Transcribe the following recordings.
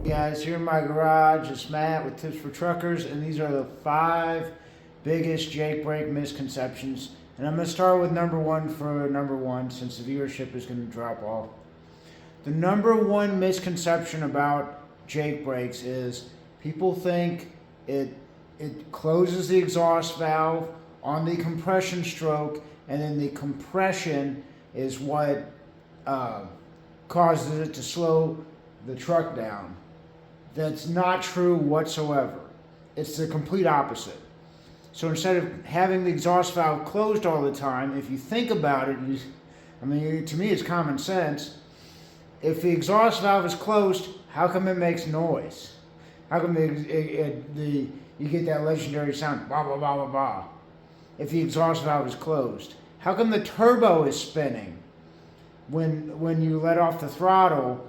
Guys, here in my garage, it's Matt with Tips for Truckers, and these are the 5 biggest Jake brake misconceptions. And I'm going to start with number one, since the viewership is going to drop off. The number one misconception about Jake brakes is people think it closes the exhaust valve on the compression stroke, and then the compression is what causes it to slow the truck down. That's not true whatsoever. It's the complete opposite. So instead of having the exhaust valve closed all the time, if you think about it, to me it's common sense. If the exhaust valve is closed, how come it makes noise? How come you get that legendary sound, blah, blah, blah, blah, blah, if the exhaust valve is closed? How come the turbo is spinning when you let off the throttle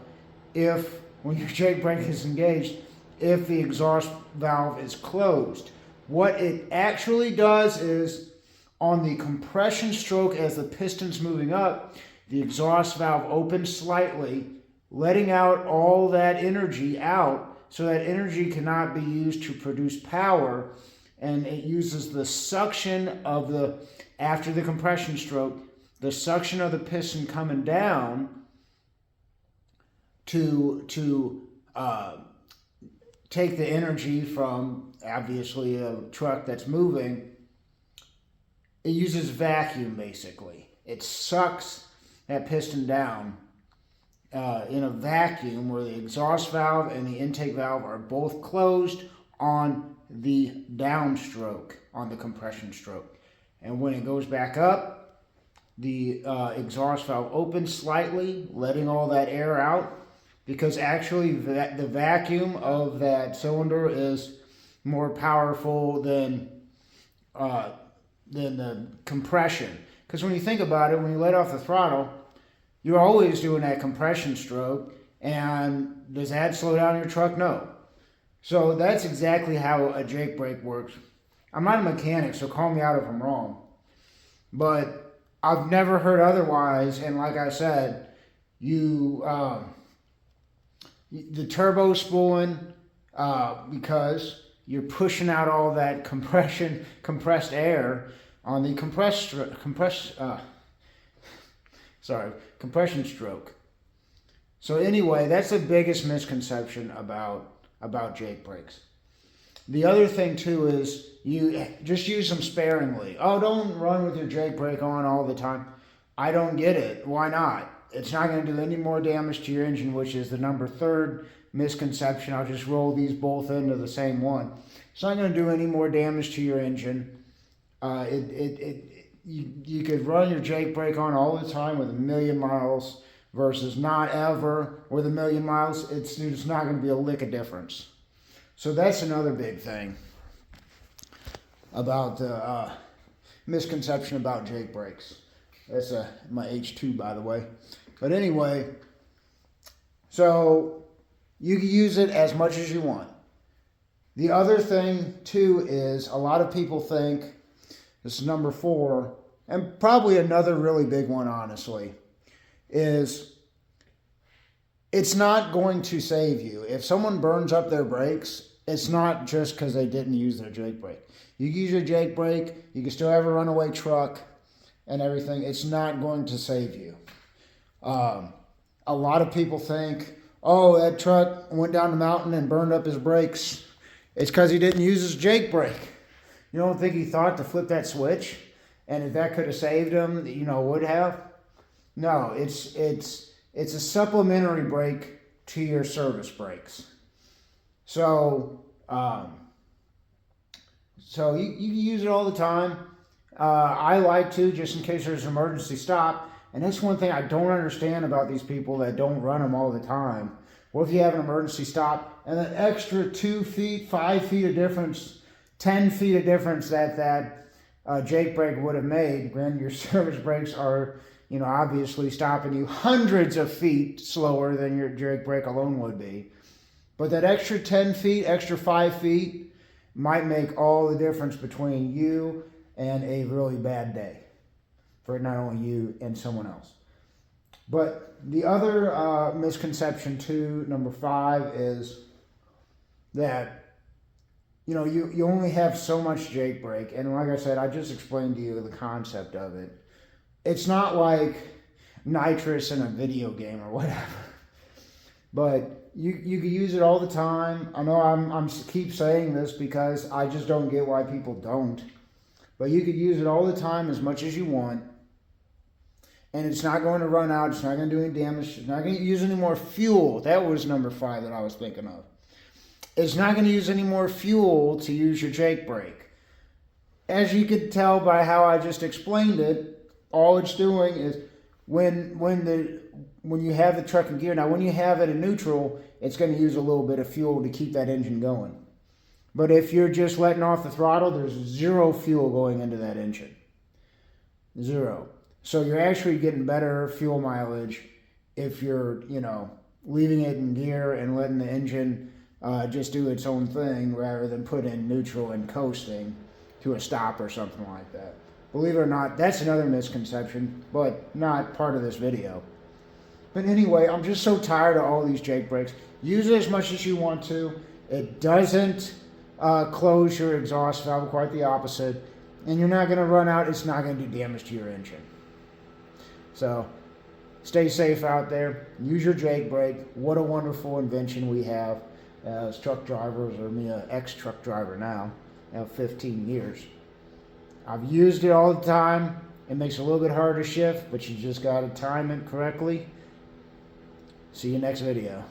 when your Jake brake is engaged, if the exhaust valve is closed? What it actually does is, on the compression stroke, as the piston's moving up, the exhaust valve opens slightly, letting out all that energy out, so that energy cannot be used to produce power, and it uses the suction of after the compression stroke, the suction of the piston coming down to take the energy from, obviously, a truck that's moving. It uses vacuum, basically. It sucks that piston down in a vacuum, where the exhaust valve and the intake valve are both closed on the downstroke, on the compression stroke. And when it goes back up, the exhaust valve opens slightly, letting all that air out, because actually the vacuum of that cylinder is more powerful than the compression. Because when you think about it, when you let off the throttle, you're always doing that compression stroke, and does that slow down your truck? No. So that's exactly how a Jake brake works. I'm not a mechanic, so call me out if I'm wrong, but I've never heard otherwise. And like I said, the turbo spooling, because you're pushing out all that compressed air on the compression stroke. So anyway, that's the biggest misconception about Jake brakes. The other thing too is, you just use them sparingly. Oh, don't run with your Jake brake on all the time. I don't get it. Why not? It's not going to do any more damage to your engine, which is the third misconception. I'll just roll these both into the same one. It's not going to do any more damage to your engine. You could run your Jake brake on all the time with 1,000,000 miles versus not ever with 1,000,000 miles. It's not going to be a lick of difference. So that's another big thing about the misconception about Jake brakes. That's my H2, by the way. But anyway, so you can use it as much as you want. The other thing too is, a lot of people think, this is number 4, and probably another really big one, honestly, is it's not going to save you. If someone burns up their brakes, it's not just because they didn't use their Jake brake. You can use your Jake brake, you can still have a runaway truck and everything. It's not going to save you. A lot of people think, oh, that truck went down the mountain and burned up his brakes. It's because he didn't use his Jake brake. You don't think he thought to flip that switch, and if that could have saved him, would have? No, it's a supplementary brake to your service brakes. So you use it all the time. I like to, just in case there's an emergency stop. And that's one thing I don't understand about these people that don't run them all the time. What if you have an emergency stop, and an extra 2 feet, 5 feet of difference, 10 feet of difference that Jake brake would have made? Granted, your service brakes are, obviously stopping you hundreds of feet slower than your Jake brake alone would be. But that extra 10 feet, extra 5 feet might make all the difference between you and a really bad day for not only you and someone else. But the other misconception too, number 5, is that, you only have so much Jake brake. And like I said, I just explained to you the concept of it. It's not like nitrous in a video game or whatever. But you can use it all the time. I know I'm keep saying this because I just don't get why people don't. But you could use it all the time as much as you want. And it's not going to run out. It's not going to do any damage. It's not going to use any more fuel. That was number 5 that I was thinking of. It's not going to use any more fuel to use your Jake brake. As you could tell by how I just explained it, all it's doing is when you have the truck in gear. Now, when you have it in neutral, it's going to use a little bit of fuel to keep that engine going. But if you're just letting off the throttle, there's 0 fuel going into that engine. 0. So you're actually getting better fuel mileage if you're, leaving it in gear and letting the engine just do its own thing rather than put in neutral and coasting to a stop or something like that. Believe it or not, that's another misconception, but not part of this video. But anyway, I'm just so tired of all these Jake brakes. Use it as much as you want to. It doesn't close your exhaust valve, quite the opposite. And you're not going to run out. It's not going to do damage to your engine. So, stay safe out there. Use your Jake brake. What a wonderful invention we have as truck drivers, or me, an ex-truck driver now. I have 15 years. I've used it all the time. It makes it a little bit harder to shift, but you just got to time it correctly. See you next video.